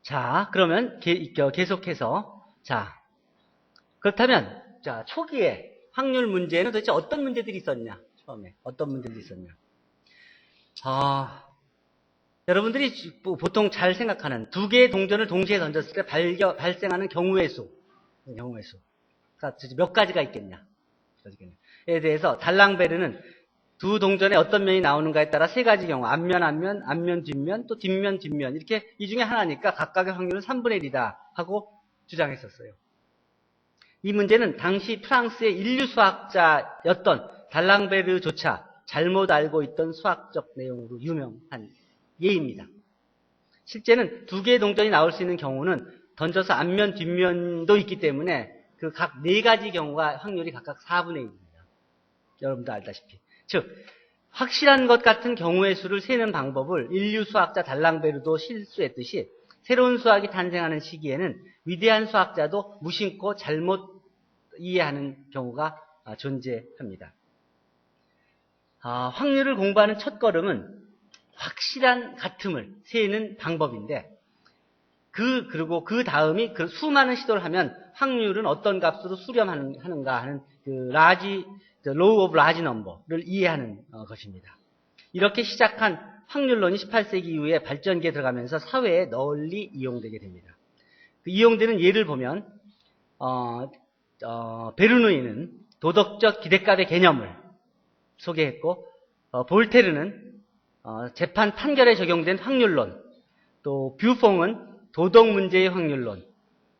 자, 그러면 계속해서 자, 그렇다면 자, 초기에 확률 문제는 도대체 어떤 문제들이 있었냐? 처음에 어떤 문제들이 있었냐? 여러분들이 보통 잘 생각하는 두 개의 동전을 동시에 던졌을 때 발생하는 경우의 수. 그러니까 몇 가지가 있겠냐? 에 대해서 달랑베르는 두 동전에 어떤 면이 나오는가에 따라 세 가지 경우, 앞면, 뒷면, 또 뒷면, 이렇게 이 중에 하나니까 각각의 확률은 3분의 1이다 하고 주장했었어요. 이 문제는 당시 프랑스의 인류 수학자였던 달랑베르조차 잘못 알고 있던 수학적 내용으로 유명한 예입니다. 실제는 두 개의 동전이 나올 수 있는 경우는 던져서 앞면, 뒷면도 있기 때문에 그 각 네 가지 경우가 확률이 각각 4분의 1입니다. 여러분도 알다시피. 즉, 확실한 것 같은 경우의 수를 세는 방법을 인류 수학자 달랑베르도 실수했듯이 새로운 수학이 탄생하는 시기에는 위대한 수학자도 무심코 잘못 이해하는 경우가 존재합니다. 확률을 공부하는 첫걸음은 확실한 같음을 세는 방법인데 그리고 그 다음이 그 수많은 시도를 하면 확률은 어떤 값으로 수렴하는가 하는 Law of Large Number를 이해하는 것입니다. 이렇게 시작한 확률론이 18세기 이후에 발전기에 들어가면서 사회에 널리 이용되게 됩니다. 이용되는 예를 보면 베르누이는 도덕적 기대값의 개념을 소개했고 볼테르는 재판 판결에 적용된 확률론, 또 뷰퐁은 도덕 문제의 확률론,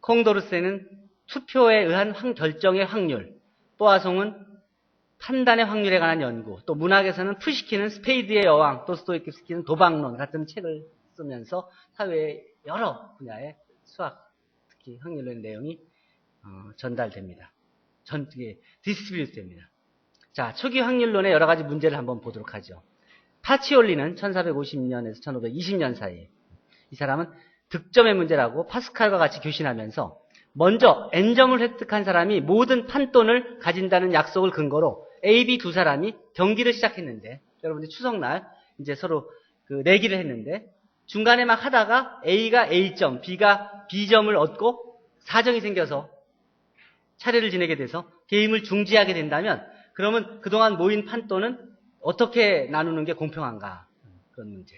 콩도르세는 투표에 의한 결정의 확률, 뽀아송은 판단의 확률에 관한 연구, 또 문학에서는 푸시킨은 스페이드의 여왕, 도스토옙스키는 도박론 같은 책을 쓰면서 사회의 여러 분야의 수학, 특히 확률론 내용이 전달됩니다. 디스트리뷰트 됩니다. 자, 초기 확률론의 여러 가지 문제를 한번 보도록 하죠. 파치올리는 1450년에서 1520년 사이, 이 사람은 득점의 문제라고 파스칼과 같이 교신하면서 먼저 N점을 획득한 사람이 모든 판돈을 가진다는 약속을 근거로 A, B 두 사람이 경기를 시작했는데, 여러분들이 추석날 이제 서로 내기를 했는데, 중간에 막 하다가 A가 A점, B가 B점을 얻고 사정이 생겨서 차례를 지내게 돼서 게임을 중지하게 된다면, 그러면 그동안 모인 판돈은 어떻게 나누는 게 공평한가? 그런 문제.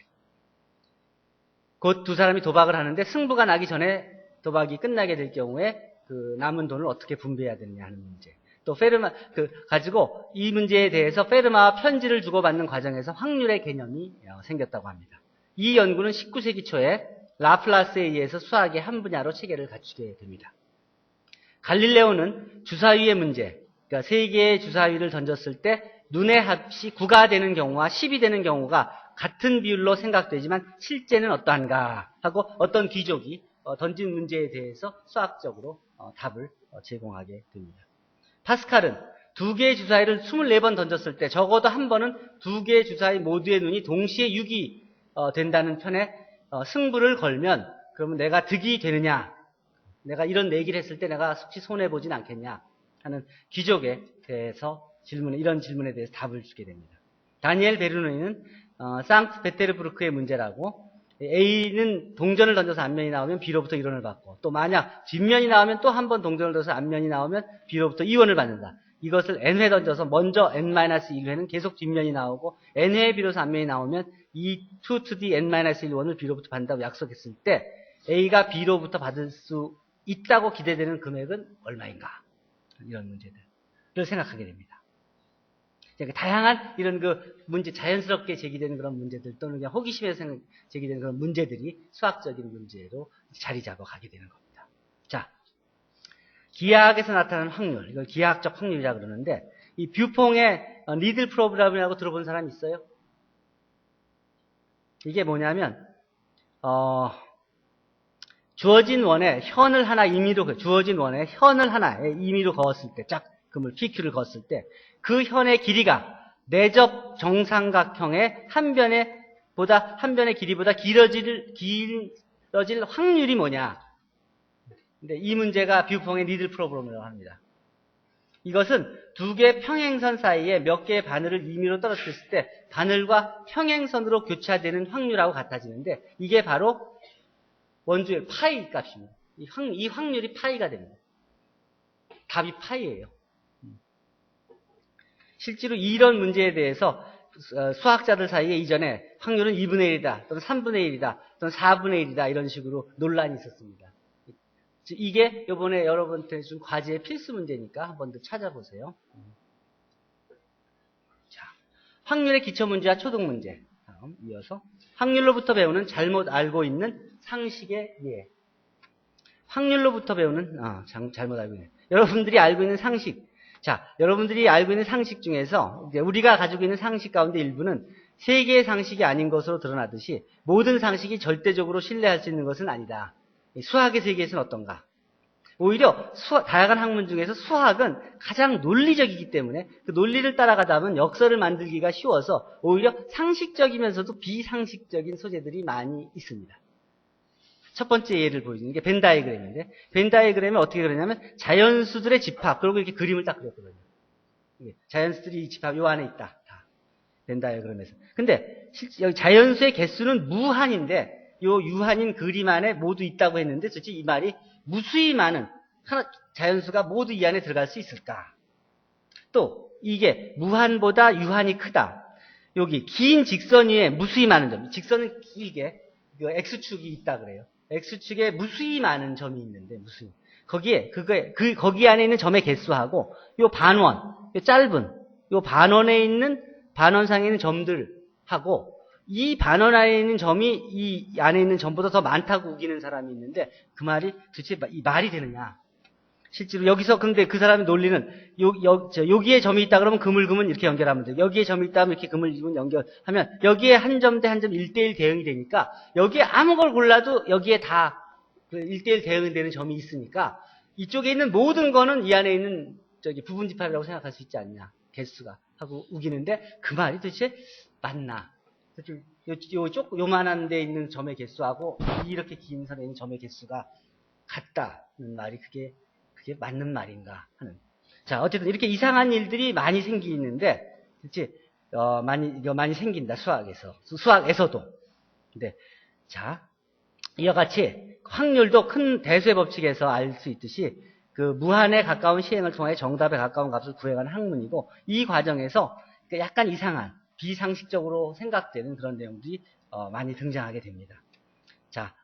곧 두 사람이 도박을 하는데 승부가 나기 전에 도박이 끝나게 될 경우에 그 남은 돈을 어떻게 분배해야 되느냐 하는 문제. 또 가지고 이 문제에 대해서 페르마와 편지를 주고받는 과정에서 확률의 개념이 생겼다고 합니다. 이 연구는 19세기 초에 라플라스에 의해서 수학의 한 분야로 체계를 갖추게 됩니다. 갈릴레오는 주사위의 문제, 그러니까 세 개의 주사위를 던졌을 때 눈의 합이 9가 되는 경우와 10이 되는 경우가 같은 비율로 생각되지만 실제는 어떠한가 하고 어떤 귀족이 던진 문제에 대해서 수학적으로 답을 제공하게 됩니다. 파스칼은 두 개의 주사위를 24번 던졌을 때 적어도 한 번은 두 개의 주사위 모두의 눈이 동시에 6이 된다는 편에 승부를 걸면 그러면 내가 득이 되느냐, 내가 이런 내기를 했을 때 내가 혹시 손해보진 않겠냐 하는 귀족에 대해서 이런 질문에 대해서 답을 주게 됩니다. 다니엘 베르누이는 상트페테르부르크의 문제라고 A는 동전을 던져서 앞면이 나오면 B로부터 1원을 받고 또 만약 뒷면이 나오면 또 한 번 동전을 던져서 앞면이 나오면 B로부터 2원을 받는다. 이것을 N회 던져서 먼저 N-1회는 계속 뒷면이 나오고 N회에 비로소 앞면이 나오면 이 2 to the N-1원을 B로부터 받는다고 약속했을 때 A가 B로부터 받을 수 있다고 기대되는 금액은 얼마인가? 이런 문제들을 생각하게 됩니다. 다양한 이런 문제, 자연스럽게 제기되는 그런 문제들 또는 그냥 호기심에서 제기되는 그런 문제들이 수학적인 문제로 자리 잡아가게 되는 겁니다. 자, 기하학에서 나타나는 확률, 이걸 기하학적 확률이라고 그러는데, 이 뷰퐁의 니들 프로그램이라고 들어본 사람 있어요? 이게 뭐냐면, 주어진 원에 현을 하나 임의로, 주어진 원에 현을 하나에 임의로 그었을 때, 짝금을 PQ를 그었을 때, 그 현의 길이가 내접 정삼각형의 한 변의 길이보다 길어질 확률이 뭐냐. 근데 이 문제가 뷰퐁의 니들 프로그램이라고 합니다. 이것은 두 개의 평행선 사이에 몇 개의 바늘을 임의로 떨어뜨렸을 때 바늘과 평행선으로 교차되는 확률하고 같아지는데 이게 바로 원주율 파이 값입니다. 이 확률이 파이가 됩니다. 답이 파이예요. 실제로 이런 문제에 대해서 수학자들 사이에 이전에 확률은 2분의 1이다, 또는 3분의 1이다, 또는 4분의 1이다 이런 식으로 논란이 있었습니다. 이게 이번에 여러분한테 준 과제의 필수 문제니까 한 번 더 찾아보세요. 자, 확률의 기초 문제와 초등 문제. 다음 이어서 확률로부터 배우는 잘못 알고 있는 상식의 이해. 확률로부터 배우는 잘못 알고 있는 여러분들이 알고 있는 상식. 자, 여러분들이 알고 있는 상식 중에서 우리가 가지고 있는 상식 가운데 일부는 세계의 상식이 아닌 것으로 드러나듯이 모든 상식이 절대적으로 신뢰할 수 있는 것은 아니다. 수학의 세계에서는 어떤가? 오히려 다양한 학문 중에서 수학은 가장 논리적이기 때문에 그 논리를 따라가다 보면 역설을 만들기가 쉬워서 오히려 상식적이면서도 비상식적인 소재들이 많이 있습니다. 첫 번째 예를 보여주는 게 벤 다이어그램인데, 벤 다이어그램은 어떻게 그러냐면 자연수들의 집합, 그리고 이렇게 그림을 딱 그렸거든요. 자연수들이 집합 요 안에 있다. 다. 벤 다이어그램에서. 근데 여기 자연수의 개수는 무한인데 요 유한인 그림 안에 모두 있다고 했는데 도대체 이 말이 무수히 많은 자연수가 모두 이 안에 들어갈 수 있을까? 또 이게 무한보다 유한이 크다. 여기 긴 직선 위에 무수히 많은 점. 직선은 길게 X축이 있다 그래요. X축에 무수히 많은 점이 있는데 무수히. 거기에 거기 안에 있는 점의 개수하고 요 반원, 요 짧은 요 반원에 있는 반원상에 있는 점들하고 이 반원 안에 있는 점이 이 안에 있는 점보다 더 많다고 우기는 사람이 있는데 그 말이 도대체 이 말이 되느냐? 실제로 여기서 근데 그 사람의 논리는 여기에 점이 있다 그러면 금을 이렇게 연결하면 돼요. 여기에 점이 있다 하면 이렇게 금을 연결하면 여기에 한 점 대 한 점 1대1 대응이 되니까 여기에 아무 걸 골라도 여기에 다 1대1 대응이 되는 점이 있으니까 이쪽에 있는 모든 거는 이 안에 있는 부분 집합이라고 생각할 수 있지 않냐. 개수가 하고 우기는데 그 말이 도대체 맞나? 요만한 데 있는 점의 개수하고 이렇게 긴 선에 있는 점의 개수가 같다는 말이 그게 맞는 말인가 하는. 자, 어쨌든 이렇게 이상한 일들이 많이 생기는데, 그치? 많이 생긴다, 수학에서도. 근데, 자, 이와 같이 확률도 큰 대수의 법칙에서 알 수 있듯이, 그 무한에 가까운 시행을 통해 정답에 가까운 값을 구해가는 학문이고, 이 과정에서 약간 이상한, 비상식적으로 생각되는 그런 내용들이 많이 등장하게 됩니다. 자,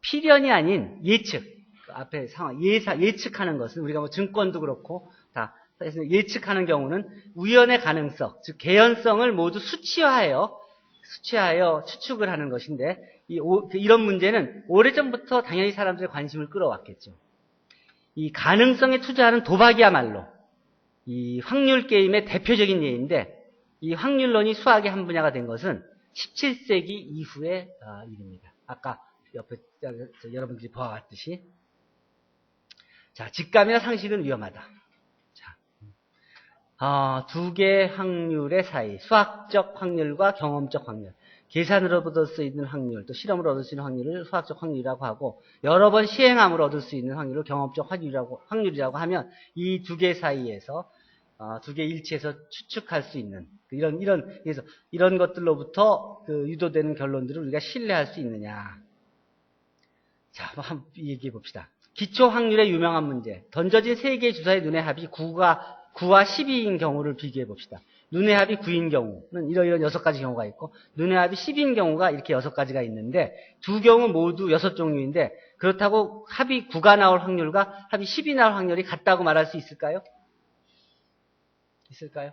필연이 아닌 예측, 앞에 상황, 예측하는 것은 우리가 뭐 증권도 그렇고 다 예측하는 경우는 우연의 가능성, 즉 개연성을 모두 수치화하여 추측을 하는 것인데 이런 문제는 오래전부터 당연히 사람들의 관심을 끌어왔겠죠. 이 가능성에 투자하는 도박이야말로 이 확률 게임의 대표적인 예인데 이 확률론이 수학의 한 분야가 된 것은 17세기 이후의 일입니다. 아까 옆에 여러분들이 보아왔듯이 자, 직감이나 상식은 위험하다. 자, 두 개의 확률의 사이, 수학적 확률과 경험적 확률, 계산으로 얻을 수 있는 확률, 또 실험으로 얻을 수 있는 확률을 수학적 확률이라고 하고 여러 번 시행함으로 얻을 수 있는 확률을 경험적 확률이라고 하면 이 두 개 사이에서 두 개 일치해서 추측할 수 있는 그래서 이런 것들로부터 유도되는 결론들을 우리가 신뢰할 수 있느냐? 자, 한번 얘기해 봅시다. 기초 확률의 유명한 문제. 던져진 세 개의 주사의 눈의 합이 9와 12인 경우를 비교해 봅시다. 눈의 합이 9인 경우는 이런 6가지 경우가 있고 눈의 합이 10인 경우가 이렇게 6가지가 있는데 두 경우 모두 6종류인데 그렇다고 합이 9가 나올 확률과 합이 10이 나올 확률이 같다고 말할 수 있을까요? 있을까요?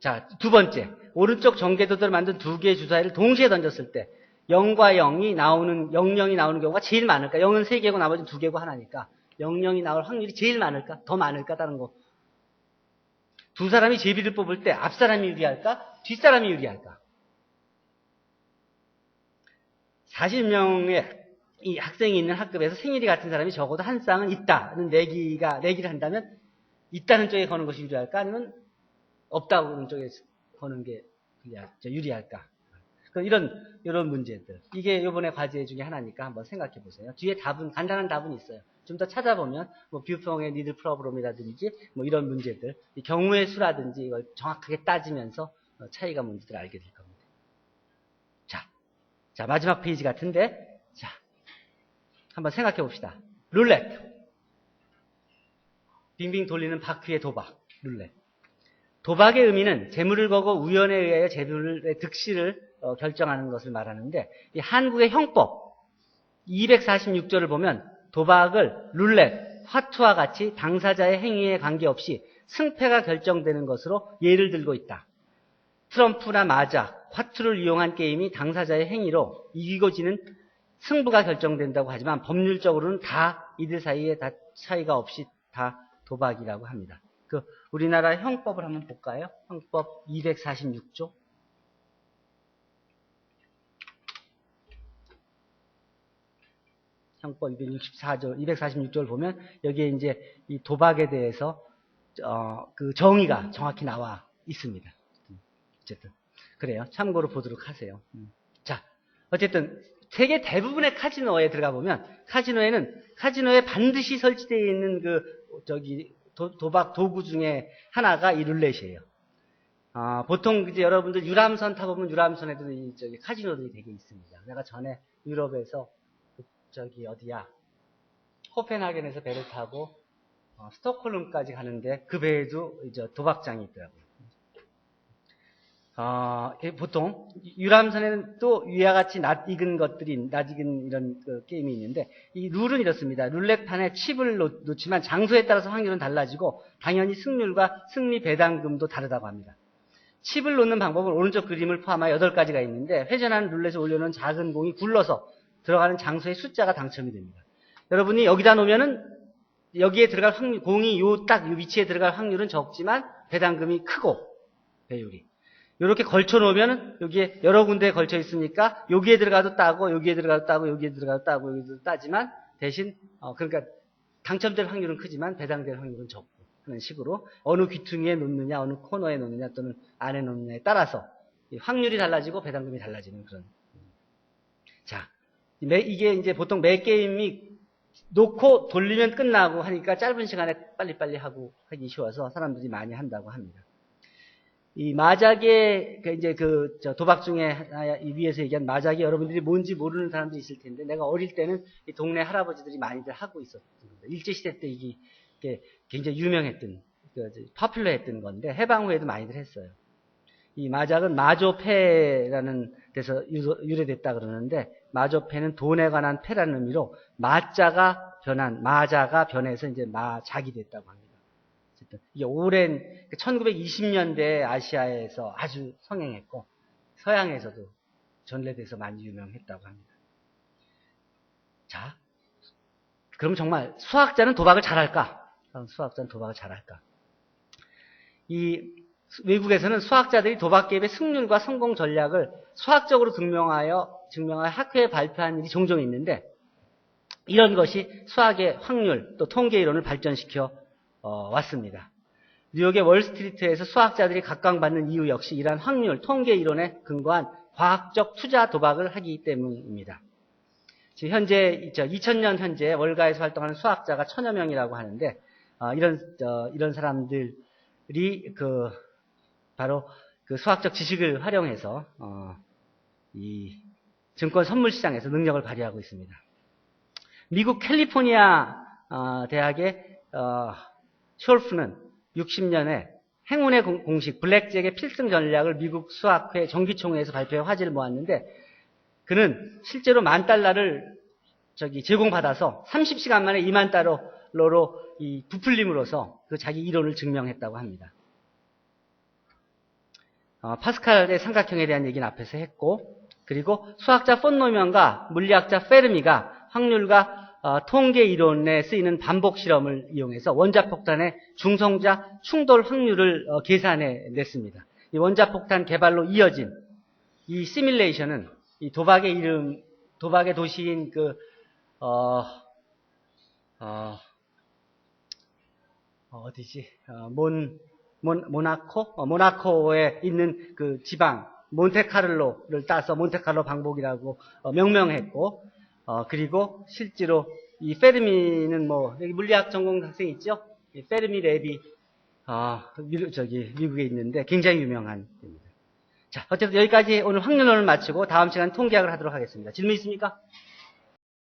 자, 두 번째. 오른쪽 전개도들을 만든 두 개의 주사위를 동시에 던졌을 때 0과 0이 나오는 경우가 제일 많을까? 0은 3개고 나머지는 2개고 하나니까 00이 나올 확률이 제일 많을까? 더 많을까? 다른 거. 두 사람이 제비를 뽑을 때 앞 사람이 유리할까? 뒷 사람이 유리할까? 40명의 이 학생이 있는 학급에서 생일이 같은 사람이 적어도 한 쌍은 있다는 내기를 한다면 있다는 쪽에 거는 것이 유리할까? 아니면 없다고 하는 쪽에 거는 게 유리할까? 이런 문제들. 이게 이번에 과제 중에 하나니까 한번 생각해 보세요. 뒤에 간단한 답은 있어요. 좀 더 찾아보면, 뷰펑의 니들 프로브럼이라든지, 이런 문제들, 경우의 수라든지 이걸 정확하게 따지면서 차이가 뭔지를 알게 될 겁니다. 자, 마지막 페이지 같은데, 자, 한번 생각해 봅시다. 룰렛. 빙빙 돌리는 바퀴의 도박, 룰렛. 도박의 의미는 재물을 거고 우연에 의하여 재물의 득실을 결정하는 것을 말하는데, 이 한국의 형법 246조를 보면 도박을 룰렛, 화투와 같이 당사자의 행위에 관계없이 승패가 결정되는 것으로 예를 들고 있다. 트럼프나 마작, 화투를 이용한 게임이 당사자의 행위로 이기고 지는 승부가 결정된다고 하지만 법률적으로는 다 이들 사이에 다 차이가 없이 다 도박이라고 합니다. 우리나라 형법을 한번 볼까요? 형법 246조. 형법 264조, 246조를 보면 여기에 이제 이 도박에 대해서 그 정의가 정확히 나와 있습니다. 어쨌든 그래요. 참고로 보도록 하세요. 자, 어쨌든 세계 대부분의 카지노에 들어가 보면 카지노에 반드시 설치되어 있는 도박 도구 중에 하나가 이 룰렛이에요. 보통 이제 여러분들 유람선 타보면 유람선에도 카지노들이 되게 있습니다. 내가 전에 유럽에서 어디야? 코펜하겐에서 배를 타고 스톡홀름까지 가는데 그 배에도 이제 도박장이 있더라고요. 보통 유람선에는 또 위와 같이 낯익은 이런 게임이 있는데 이 룰은 이렇습니다. 룰렛판에 칩을 놓지만 장소에 따라서 확률은 달라지고 당연히 승률과 승리 배당금도 다르다고 합니다. 칩을 놓는 방법은 오른쪽 그림을 포함하여 8가지가 있는데 회전하는 룰렛에 올려놓은 작은 공이 굴러서 들어가는 장소의 숫자가 당첨이 됩니다. 여러분이 여기다 놓으면은 여기에 들어갈 확률, 공이 요 위치에 들어갈 확률은 적지만 배당금이 크고 배율이. 이렇게 걸쳐 놓으면 여기에 여러 군데에 걸쳐 있으니까 여기에 들어가도 따고 여기에 들어가도 따고 여기에 들어가도 따고 여기도 따지만 대신 그러니까 당첨될 확률은 크지만 배당될 확률은 적고 하는 식으로 어느 귀퉁이에 놓느냐 어느 코너에 놓느냐 또는 안에 놓느냐에 따라서 확률이 달라지고 배당금이 달라지는 그런. 자, 이게 이제 보통 매 게임이 놓고 돌리면 끝나고 하니까 짧은 시간에 빨리빨리 하기 쉬워서 사람들이 많이 한다고 합니다. 이 마작의 이제 도박 중에 이 위에서 얘기한 마작이 여러분들이 뭔지 모르는 사람도 있을 텐데 내가 어릴 때는 이 동네 할아버지들이 많이들 하고 있었던 겁니다. 일제시대 때 이게 굉장히 유명했던 파퓰러했던 건데 해방 후에도 많이들 했어요. 이 마작은 마조패라는 데서 유래됐다 그러는데 마조패는 돈에 관한 패라는 의미로 마자가 변해서 이제 마작이 됐다고 합니다. 이게 오랜 1920년대 아시아에서 아주 성행했고 서양에서도 전래돼서 많이 유명했다고 합니다. 자, 그럼 정말 수학자는 도박을 잘할까? 이 외국에서는 수학자들이 도박 게임의 승률과 성공 전략을 수학적으로 증명하여 학회에 발표한 일이 종종 있는데 이런 것이 수학의 확률 또 통계 이론을 발전시켜 왔습니다. 뉴욕의 월스트리트에서 수학자들이 각광받는 이유 역시 이러한 확률, 통계 이론에 근거한 과학적 투자 도박을 하기 때문입니다. 지금 현재 2000년 현재 월가에서 활동하는 수학자가 1000여 명이라고 하는데 이런 사람들이 바로 수학적 지식을 활용해서 이 증권 선물 시장에서 능력을 발휘하고 있습니다. 미국 캘리포니아 대학의 숄프는 60년에 행운의 공식 블랙잭의 필승 전략을 미국 수학회 정기총회에서 발표해 화제를 모았는데 그는 실제로 $10,000를 제공받아서 30시간 만에 20,000달러로 부풀림으로써 자기 이론을 증명했다고 합니다. 파스칼의 삼각형에 대한 얘기는 앞에서 했고 그리고 수학자 폰 노먼과 물리학자 페르미가 확률과 통계 이론에 쓰이는 반복 실험을 이용해서 원자폭탄의 중성자 충돌 확률을 계산해 냈습니다. 이 원자폭탄 개발로 이어진 이 시뮬레이션은 이 도박의 도시인 모나코에 있는 그 지방 몬테카를로를 따서 몬테카를로 방복이라고 명명했고 그리고 실제로 이 페르미는 여기 물리학 전공 학생 있죠? 이 페르미 랩이 미국에 있는데 굉장히 유명한 겁니다. 자, 어쨌든 여기까지 오늘 확률론을 마치고 다음 시간 통계학을 하도록 하겠습니다. 질문 있습니까?